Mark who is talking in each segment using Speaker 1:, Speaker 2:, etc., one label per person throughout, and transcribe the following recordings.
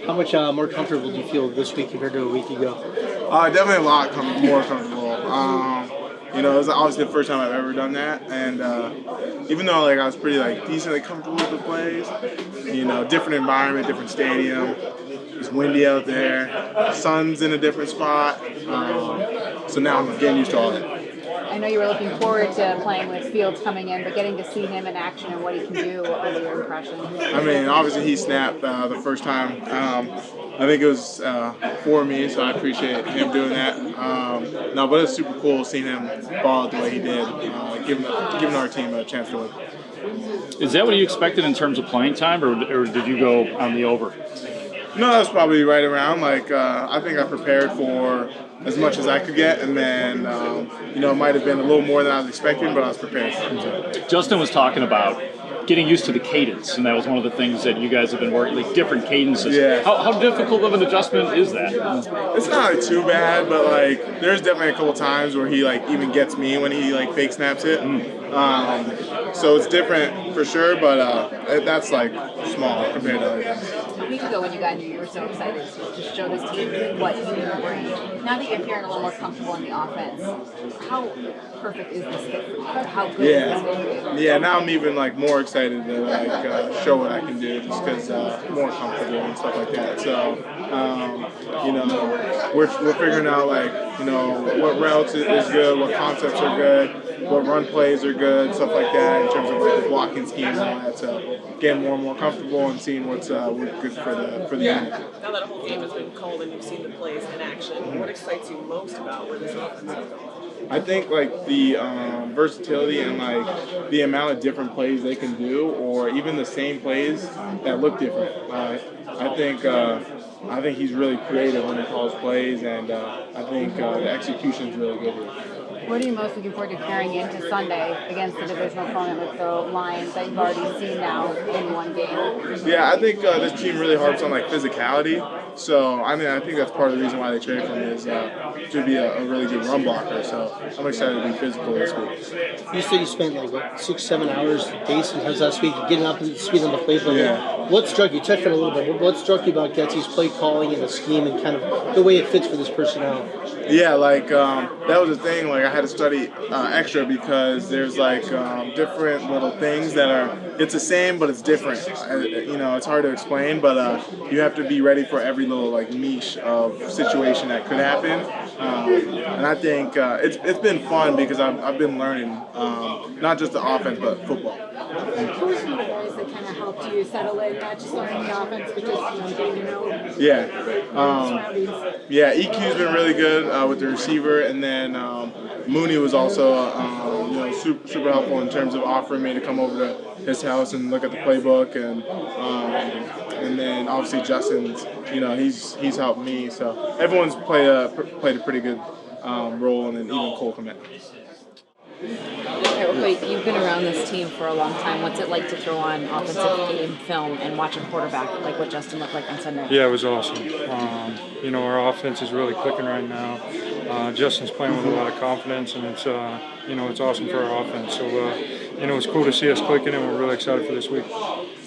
Speaker 1: How much more comfortable do you feel this week compared to a week ago?
Speaker 2: Definitely a lot more comfortable. It was obviously the first time I've ever done that, and even though I was pretty decently comfortable with the plays, different environment, different stadium. It's windy out there. Sun's in a different spot. So now I'm getting used to all that.
Speaker 3: I know you were looking forward to playing with Fields coming in, but getting to see him in action and what he can do, what was your impression?
Speaker 2: I mean, obviously he snapped the first time. I think it was for me, so I appreciate him doing that. No, but it's super cool seeing him ball out the way he did, giving our team a chance to win.
Speaker 4: Is that what you expected in terms of playing time, or did you go on the over?
Speaker 2: No, that's probably right around. I think I prepared for as much as I could get, and then it might have been a little more than I was expecting, but I was prepared for it.
Speaker 4: Justin was talking about getting used to the cadence, and that was one of the things that you guys have been working, like different cadences.
Speaker 2: Yeah.
Speaker 4: How difficult of an adjustment is that?
Speaker 2: It's not too bad, but there's definitely a couple times where he even gets me when he fake snaps it. So it's different for sure, but that's small compared to other things.
Speaker 3: A week ago when you got here, you were so excited to show this team what you can bring. Now that you're feeling a little more comfortable in the offense, how perfect is this fit for you? How good is this fit for you?
Speaker 2: Yeah, now I'm even more excited to show what I can do, just because more comfortable and stuff like that. So we're figuring out what routes is good, what concepts are good, what run plays are good, stuff like that in terms of the blocking schemes and all that. So getting more and more comfortable and seeing what's good for the unit.
Speaker 5: Now that a whole game has been called and you've seen the plays in action, what excites you most about where this offense is going?
Speaker 2: I think the versatility and the amount of different plays they can do, or even the same plays that look different. I think he's really creative when he calls plays, and I think the execution is really good here.
Speaker 3: What are you most looking forward to carrying into Sunday against the divisional opponent with the Lions that you've already seen now in one game?
Speaker 2: Yeah, I think this team really harps on physicality. So I think that's part of the reason why they traded for me is to be a really good run blocker. So I'm excited to be physical this week.
Speaker 1: You said you spent 6-7 hours days sometimes last week getting up to speed on the play.
Speaker 2: Yeah.
Speaker 1: What struck you? Touched on it a little bit. But what struck you about Getsy's play calling and the scheme and kind of the way it fits for this personnel?
Speaker 2: Yeah, that was the thing. I had to study extra because there's different little things that are. It's the same, but it's different. It's hard to explain, but you have to be ready for every little niche of situation that could happen. And I think it's been fun because I've been learning not just the offense but football.
Speaker 3: Who were some of the guys that kind of helped you settle in, not just learning the offense, but just getting to know?
Speaker 2: Yeah, EQ's been really good with the receiver, and then Mooney was also super helpful in terms of offering me to come over to his house and look at the playbook, and then obviously Justin's he's helped me, so everyone's played a pretty good role, and then even Cole Komet.
Speaker 3: Okay, well, you've been around this team for a long time. What's it like to throw on offensive game film and watch a quarterback like what Justin looked like on Sunday?
Speaker 6: Yeah, it was awesome. Our offense is really clicking right now. Justin's playing with a lot of confidence, and it's it's awesome for our offense. So it's cool to see us clicking, and we're really excited for this week.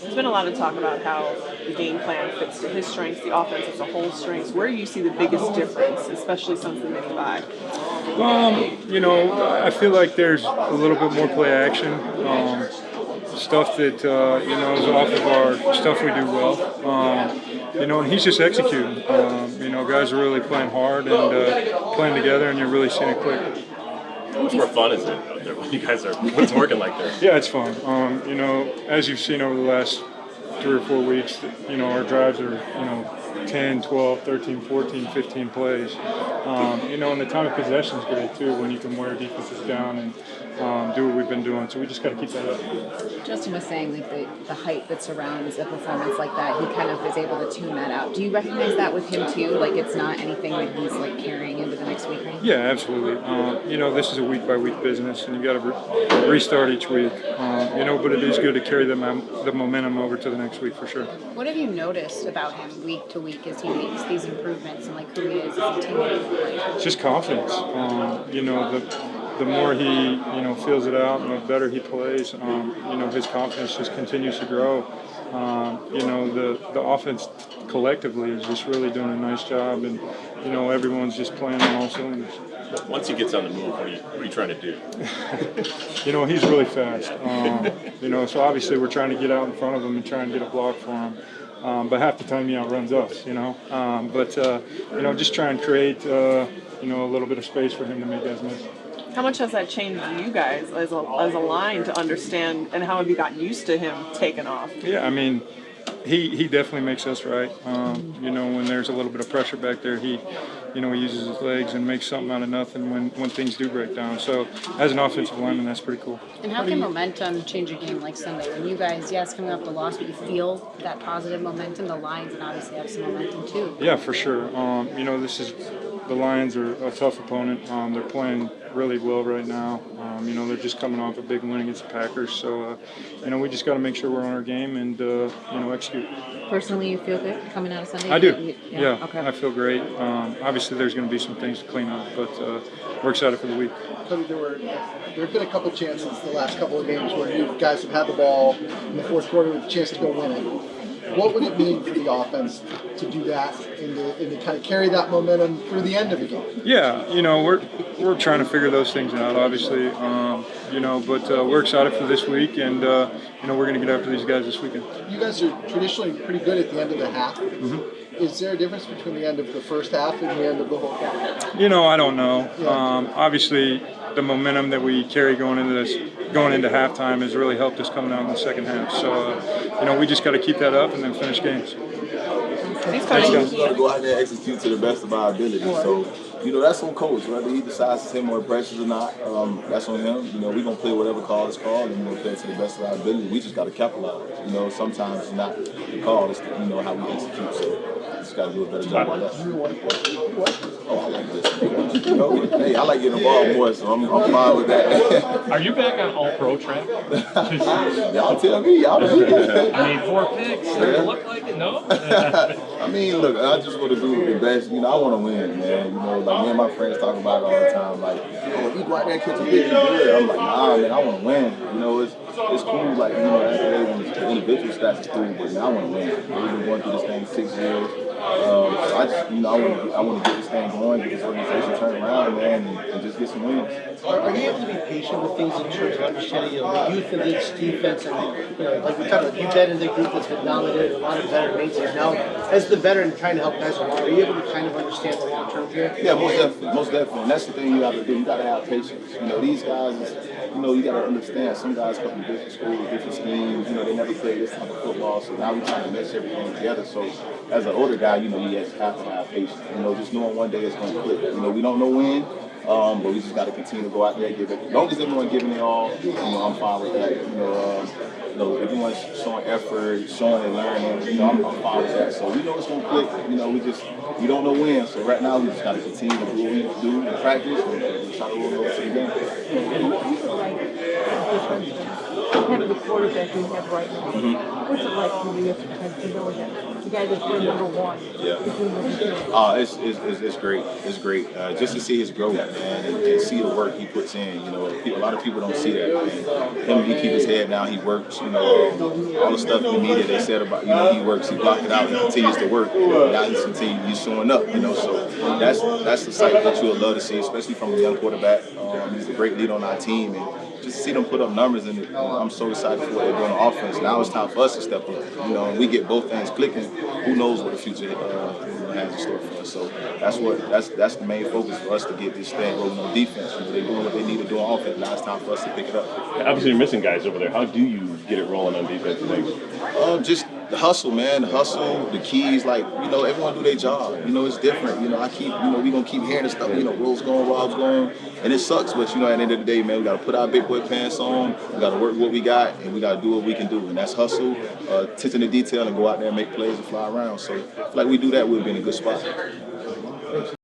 Speaker 5: There's been a lot of talk about how the game plan fits to his strengths, the offense as a whole strengths. Where do you see the biggest difference, especially since the mini-bye?
Speaker 6: I feel like there's a little bit more play action, stuff that, is off of our stuff we do well. And he's just executing. Guys are really playing hard and playing together, and you're really seeing it click.
Speaker 7: How much more fun is it out there when you guys are what's working like this?
Speaker 6: Yeah, it's fun. As you've seen over the last 3 or 4 weeks, our drives are, 10, 12, 13, 14, 15 plays. And the time of possession is great too when you can wear defenses down and do what we've been doing. So we just got to keep that up.
Speaker 3: Justin was saying the height that surrounds a performance like that, he kind of is able to tune that out. Do you recognize that with him too? It's not anything that he's carrying into the next week, right?
Speaker 6: Yeah, absolutely. This is a week by week business, and you got to restart each week. But it is good to carry the momentum over to the next week for sure.
Speaker 3: What have you noticed about him week to week as he makes these improvements and who he is as a teammate?
Speaker 6: It's just confidence. The more he feels it out, and the better he plays. His confidence just continues to grow. You know, the offense collectively is just really doing a nice job, and you know, everyone's just playing on all cylinders.
Speaker 7: Once he gets on the move, what are you trying to do?
Speaker 6: You know, he's really fast. You know, so obviously we're trying to get out in front of him and try and get a block for him. But half the time he outruns us, you know. You know, just try and create, you know, a little bit of space for him to make guys miss.
Speaker 5: How much has that changed you guys as a line to understand, and how have you gotten used to him taking off?
Speaker 6: Yeah, I mean, he definitely makes us right. You know, when there's a little bit of pressure back there, he uses his legs and makes something out of nothing when things do break down. So as an offensive lineman, that's pretty cool.
Speaker 8: And how can momentum change a game like Sunday? When you guys, yes, coming off the loss, but you feel that positive momentum, the Lions and obviously have some momentum too.
Speaker 6: Yeah, for sure. You know, the Lions are a tough opponent. They're playing really well right now. You know, they're just coming off a big win against the Packers. So, you know, we just got to make sure we're on our game and, you know, execute.
Speaker 8: Personally, you feel good coming out of Sunday?
Speaker 6: I do. Yeah,
Speaker 8: Okay.
Speaker 6: I feel great. Obviously, there's going to be some things to clean up, but we're excited for the week.
Speaker 9: Cody, there have been a couple chances the last couple of games where you guys have had the ball in the fourth quarter with a chance to go win it. What would it mean for the offense to do that and to kind of carry that momentum through the end of the game?
Speaker 6: Yeah, you know, we're trying to figure those things out, obviously. You know, but we're excited for this week, and you know, we're going to get after these guys this weekend.
Speaker 9: You guys are traditionally pretty good at the end of the half.
Speaker 6: Mm-hmm.
Speaker 9: Is there a difference between the end of the first half and the end of the whole game?
Speaker 6: You know, I don't know.
Speaker 9: Yeah.
Speaker 6: Obviously, the momentum that we carry going into halftime has really helped us coming out in the second half. So, you know, we just got to keep that up and then finish games.
Speaker 5: Thanks,
Speaker 6: Thanks,
Speaker 5: Cody.
Speaker 6: guys.
Speaker 10: We got to go out there and execute to the best of our ability. So, you know, that's on coach. Whether he decides to take more pressures or not, that's on him. You know, we're going to play whatever call is called, and we're going to play it to the best of our ability. We just got to capitalize. You know, sometimes it's not the call, it's you know, how we execute. So, just got to do a better job of that. Oh, I like this. You know, hey, I like getting involved more, so I'm fine with that.
Speaker 4: Are you back on All-Pro track?
Speaker 10: Y'all tell me. Y'all know.
Speaker 4: I mean, 4 picks. Does it look like it? No?
Speaker 10: I mean, look, I just want to do the best. You know, I want to win, man. You know, like me and my friends talk about it all the time. Like, oh, if you go out there and catch a big good, I'm like, nah, man, I want to win. You know, it's cool. Like, you know, the individual stats is cool, but man, I want to win. We've been going through this thing 6 years. So I just, you know, I want to get this thing going, get this organization turned around, man, and just get some wins.
Speaker 1: Are you able to be patient with things in terms of understanding, you know, the youth of this defense and, you know, like we talked about, you've been in the group that's been dominated, a lot of veteran mates here. Now, as the veteran trying to help guys along, are you able to kind of understand the long term here?
Speaker 10: Yeah, most definitely. And that's the thing you have to do. You got to have patience. You know, these guys, you know, you got to understand. Some guys come from different schools, different schemes. You know, they never played this type of football, so now we're trying to mesh everything together. So, as an older guy, you know, you have to have patience. You know, just knowing one day it's going to click. You know, we don't know when. But we just got to continue to go out there and give it. As long as everyone giving it all, you know, I'm fine with that. You know, everyone's showing effort, showing and learning. You know, I'm fine with that. So we know it's gonna click. You know, we don't know when. So right now we just got to continue to do what we do in practice and try to roll over to the game.
Speaker 11: Having the quarterback we have right now, what's it like for you to know that the guy that's been number one?
Speaker 10: It's great. It's great. Just to see his growth, man, and see the work he puts in. You know, a lot of people don't see that. Man. He keep his head down. He works. You know, all the stuff in the media they said about, you know, he works. He blocked it out. He continues to work. Now he's showing up. You know, so that's the sight that you would love to see, especially from a young quarterback. He's a great leader on our team, and just to see them put up numbers, and I'm so excited for what they're doing on offense. Now it's time for us to step up. You know, and we get both things clicking. Who knows what the future has in store for us? So that's the main focus for us, to get this thing rolling on defense. You know, they're doing what they need to do on offense. Now it's time for us to pick it up.
Speaker 7: Obviously, you're missing guys over there. How do you get it rolling on defense today?
Speaker 10: Just the hustle, man. The hustle, the keys. Like, you know, everyone do their job. You know, it's different. You know, we gonna keep hearing the stuff. You know, Will's going, Rob's going, and it sucks. But you know, at the end of the day, man, we gotta put our big boy pants on. We gotta work what we got, and we gotta do what we can do. And that's hustle, attention to detail, and go out there and make plays and fly around. So, if we do that, we'll be in a good spot.